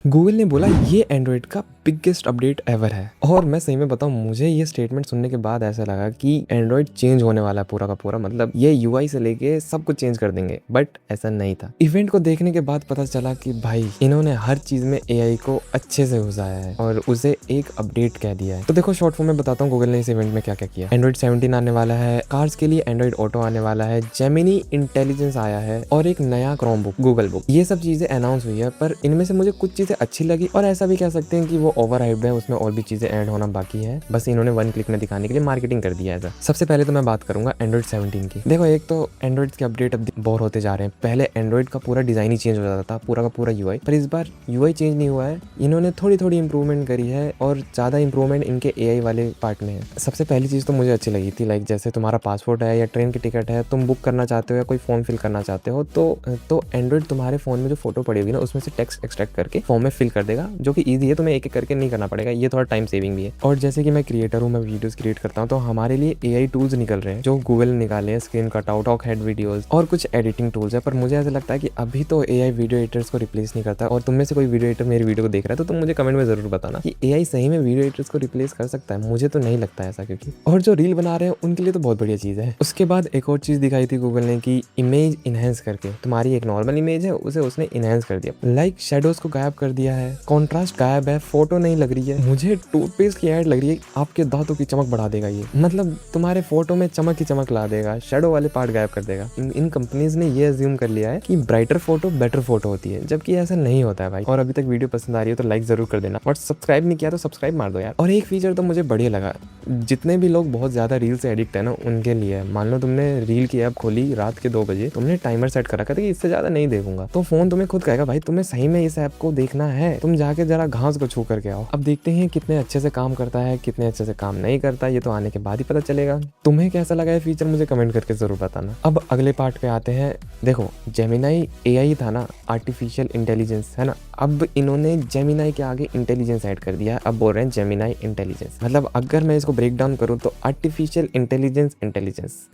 Google ने बोला ये एंड्रॉइड का बिगेस्ट अपडेट एवर है। और मैं सही में बताऊं, मुझे ये स्टेटमेंट सुनने के बाद ऐसा लगा कि एंड्रॉइड चेंज होने वाला है पूरा का पूरा। मतलब ये यूआई से लेके सब कुछ चेंज कर देंगे, बट ऐसा नहीं था। इवेंट को देखने के बाद पता चला कि भाई इन्होंने हर चीज में एआई को अच्छे से घुसाया है और उसे एक अपडेट कह दिया है। तो देखो शॉर्ट फॉर्म में बताता हूँ गूगल ने इस इवेंट में क्या क्या किया। एंड्रॉइड 17 आने वाला है, कार्स के लिए एंड्रॉइड ऑटो आने वाला है, जेमिनी इंटेलिजेंस आया है और एक नया क्रोम बुक, गूगल बुक। ये सब चीजें अनाउंस हुई है, पर इनमें से मुझे कुछ चीजें अच्छी लगी और ऐसा भी कह सकते हैं कि वो ओवर हाइप्ड है, उसमें और भी चीजें ऐड होना बाकी है। बस इन्होंने वन क्लिक में दिखाने के लिए मार्केटिंग कर दिया है। सबसे पहले तो मैं बात करूंगा एंड्रॉइड 17 की। देखो एक तो एंड्रॉइड के अपडेट अब बोर होते जा रहे हैं। पहले एंड्रॉइड का पूरा डिजाइन ही चेंज हो जाता था, पूरा का पूरा यूआई, पर इस बार यूआई चेंज नहीं हुआ है। इन्होंने थोड़ी थोड़ी इंप्रूवमेंट करी है और ज्यादा इंप्रूवमेंट इनके एआई वाले पार्ट में है। सबसे पहली चीज तो मुझे अच्छी लगी थी, लाइक जैसे तुम्हारा पासपोर्ट है या ट्रेन की टिकट है, तुम बुक करना चाहते हो या कोई फॉर्म फिल करना चाहते हो, तो एंड्रॉइड तुम्हारे फोन में जो फोटो पड़ी होगी ना, उसमें से टेक्स्ट एक्सट्रैक्ट करके फॉर्म में फिल कर देगा, जो कि ईजी है, तुम्हें एक एक करके नहीं करना पड़ेगा। ये थोड़ा टाइम सेविंग भी है। और जैसे कि मैं क्रिएटर हूँ, मैं वीडियोस क्रिएट करता हूँ, तो हमारे लिए एआई टूल्स निकल रहे हैं जो गूगल ने निकाले हैं, screen cut out, talk head videos और कुछ एडिटिंग टूल्स है। पर मुझे ऐसा लगता है कि अभी तो एआई वीडियो एडिटर्स को रिप्लेस नहीं करता। और तुम में से कोई वीडियो एडिटर मेरी वीडियो को देख रहा है तो तुम मुझे कमेंट में जरूर बताना कि एआई सही में वीडियो एडिटर्स को रिप्लेस कर सकता है। मुझे तो नहीं लगता ऐसा, क्योंकि और जो रील बना रहे हैं उनके लिए तो बहुत बढ़िया चीज है। उसके बाद एक और चीज दिखाई थी गूगल ने कि इमेज इनहेंस करके, तुम्हारी एक नॉर्मल इमेज है उसे उसने इनहेंस कर दिया, लाइक शेडोज को गायब कर दिया है, कॉन्ट्रास्ट गायब है, फोटो नहीं लग रही है। मुझे टूथपेस्ट की ऐड लग रही है, आपके दांतों की चमक बढ़ा देगा ये, मतलब तुम्हारे फोटो में चमक ही चमक ला देगा, शेडो वाले पार्ट गायब कर देगा। इन कंपनीज ने ये अज्यूम कर लिया है कि ब्राइटर फोटो बेटर फोटो होती है, जबकि ऐसा नहीं होता है भाई। और अभी तक वीडियो पसंद आ रही है तो लाइक जरूर कर देना, और सब्सक्राइब नहीं किया तो सब्सक्राइब मार दो यार। और एक फीचर तो मुझे बढ़िया लगा, जितने भी लोग बहुत ज्यादा रील से एडिक्ट है ना, उनके लिए मान लो तुमने रील की ऐप खोली रात के 2 बजे, तुमने टाइमर सेट कर रखा था कि इससे ज्यादा नहीं देखूंगा, तो फोन तुम्हें खुद कहेगा भाई तुम्हें सही में इस ऐप को देखना है, तुम जाके जरा घास को छू करके आओ। अब देखते हैं कितने अच्छे से काम करता है, कितने अच्छे से काम नहीं करता, ये तो आने के बाद ही पता चलेगा। तुम्हें कैसा लगा ये फीचर मुझे कमेंट करके जरूर बताना। अब अगले पार्ट पे आते हैं। देखो जेमिनाई एआई था ना, आर्टिफिशियल इंटेलिजेंस है ना, अब इन्होंने जेमिनाई के आगे इंटेलिजेंस ऐड कर दिया है। अब बोल रहे हैं जेमिनाई इंटेलिजेंस। मतलब अगर मैं इसको ब्रेक डाउन करूँ तो आर्टिफिशियल इंटेलिजेंस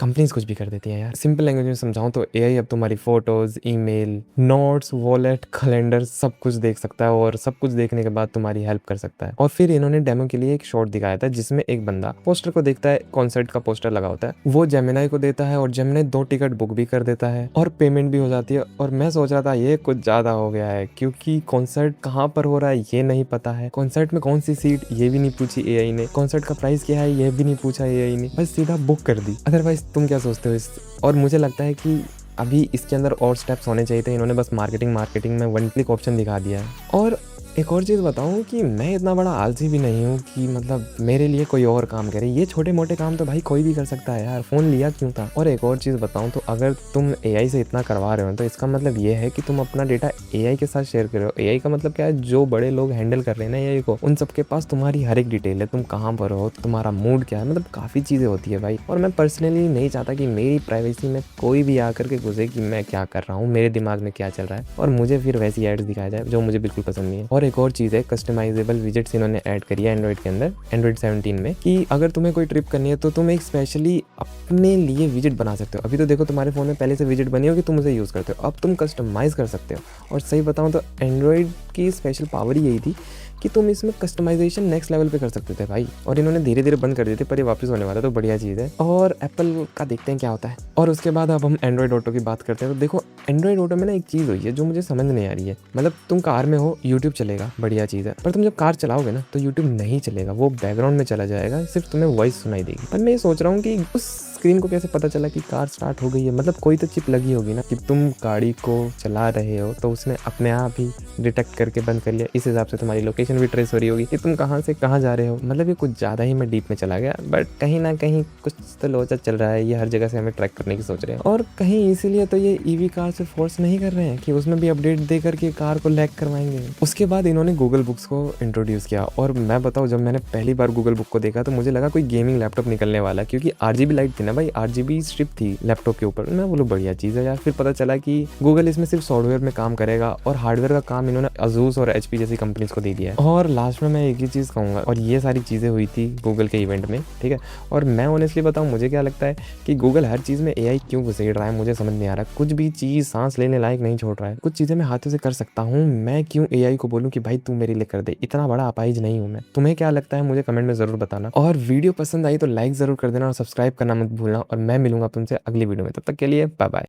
कंपनीज कुछ भी कर देती है यार। सिंपल लैंग्वेज में समझाऊं तो एआई अब तुम्हारी photos, email, notes, wallet, calendar सब कुछ देख सकता है, और सब कुछ देखने के बाद तुम्हारी हेल्प कर सकता है। और फिर इन्होंने डेमो के लिए एक शॉट दिखाया था जिसमें एक बंदा पोस्टर को देखता है, कॉन्सर्ट का पोस्टर लगा होता है, वो जेमिनाई को देता है और जेमिनाई 2 टिकट बुक भी कर देता है और पेमेंट भी हो जाती है। और मैं सोच रहा था ये कुछ ज्यादा हो गया है, क्योंकि कॉन्सर्ट कहाँ पर हो रहा है ये नहीं पता है, कॉन्सर्ट में कौन सी सीट ये भी नहीं पूछी एआई ने, कॉन्सर्ट का प्राइस क्या है ये भी नहीं पूछा एआई ने, बस सीधा बुक कर दी। अदरवाइज तुम क्या सोचते हो इस? और मुझे लगता है कि अभी इसके अंदर और स्टेप्स होने चाहिए थे, इन्होंने बस मार्केटिंग में वन क्लिक ऑप्शन दिखा दिया है। और एक और चीज़ बताऊं कि मैं इतना बड़ा आलसी भी नहीं हूं कि मतलब मेरे लिए कोई और काम करे। ये छोटे मोटे काम तो भाई कोई भी कर सकता है यार, फोन लिया क्यों था। और एक और चीज़ बताऊं तो अगर तुम एआई से इतना करवा रहे हो तो इसका मतलब ये है कि तुम अपना डेटा एआई के साथ शेयर कर रहे हो। एआई का मतलब क्या है, जो बड़े लोग हैंडल कर रहे हैं ना एआई को, उन सबके पास तुम्हारी हर एक डिटेल है, तुम कहाँ पर हो, तुम्हारा मूड क्या है, मतलब काफ़ी चीज़ें होती है भाई। और मैं पर्सनली नहीं चाहता कि मेरी प्राइवेसी में कोई भी आकर के घुसे कि मैं क्या कर रहा हूँ, मेरे दिमाग में क्या चल रहा है, और मुझे फिर वैसी एड्स दिखाया जाए जो मुझे बिल्कुल पसंद नहीं है। और एक और चीज़ है, कस्टमाइजेबल विजेट्स इन्होंने ऐड करी है एंड्रॉइड के अंदर, एंड्रॉइड 17 में, कि अगर तुम्हें कोई ट्रिप करनी है तो तुम एक स्पेशली अपने लिए विजेट बना सकते हो। अभी तो देखो तुम्हारे फोन में पहले से विजेट बनी होगी, तुम उसे यूज़ करते हो, अब तुम कस्टमाइज कर सकते हो। और सही बताऊं तो एंड्रॉइड की स्पेशल पावर ही यही थी कि तुम इसमें कस्टमाइजेशन नेक्स्ट लेवल पे कर सकते थे भाई। और इन्होंने धीरे धीरे बंद कर दी थी, पर ये वापस होने वाला है तो बढ़िया चीज़ है। और एप्पल का देखते हैं क्या होता है। और उसके बाद अब हम एंड्रॉइड ऑटो की बात करते हैं। तो देखो एंड्रॉइड ऑटो में ना एक चीज़ हुई है जो मुझे समझ नहीं आ रही है। मतलब तुम कार में हो, यूट्यूब चलेगा, बढ़िया चीज़ है, पर तुम जब कार चलाओगे ना तो यूट्यूब नहीं चलेगा, वो बैकग्राउंड में चला जाएगा, सिर्फ तुम्हें वॉइस सुनाई देगी। पर मैं ये सोच रहा हूँ कि उस स्क्रीन को कैसे पता चला कि कार स्टार्ट हो गई है। मतलब कोई तो चिप लगी होगी ना कि तुम गाड़ी को चला रहे हो, तो उसने अपने आप ही डिटेक्ट करके बंद कर लिया। इस हिसाब से तुम्हारी लोकेशन भी ट्रेस हो रही होगी कि तुम कहाँ से कहाँ जा रहे हो। मतलब ये कुछ ज़्यादा ही मैं डीप में चला गया, बट कहीं ना कहीं कुछ तो लोचा चल रहा है, ये हर जगह से हमें ट्रैक करने की सोच रहे हैं। और कहीं इसीलिए तो ये ईवी कार से फोर्स नहीं कर रहे हैं कि उसमें भी अपडेट दे करके कार को लैग करवाएंगे। उसके बाद इन्होंने गूगल बुक्स को इंट्रोड्यूस किया, और मैं बताऊँ जब मैंने पहली बार गूगल बुक को देखा तो मुझे लगा कोई गेमिंग लैपटॉप निकलने वाला, क्योंकि आरजीबी लाइट थी ना ना भाई, RGB स्ट्रिप थी लैपटॉप के ऊपर। मैं बोलो बढ़िया चीज़ है यार। फिर पता चला कि गूगल इसमें सिर्फ सॉफ्टवेयर में काम करेगा और हार्डवेयर का काम इन्होंने अजूस और HP जैसी कंपनीज को दे दिया है। और लास्ट में मैं एक ही चीज़ कहूँगा, और ये सारी चीज़ें हुई थी गूगल के इवेंट में, ठीक है। और मैं ऑनेस्टली बताऊँ, मुझे क्या लगता है कि गूगल हर चीज़ में AI क्यों घुसेड़ रहा है, मुझे समझ नहीं आ रहा। कुछ भी चीज़ सांस लेने लायक नहीं छोड़ रहा है। कुछ चीज़ें मैं हाथों से कर सकता हूँ, मैं क्यों AI को बोलूँ कि भाई तू मेरे लिए कर दे। इतना बड़ा अपाहिज नहीं हूँ मैं। तुम्हें क्या लगता है मुझे कमेंट में ज़रूर बताना। और वीडियो पसंद आई तो लाइक ज़रूर कर देना और सब्सक्राइब करना मत भूलना। और मैं मिलूंगा तुमसे अगली वीडियो में, तब तक के लिए बाय बाय।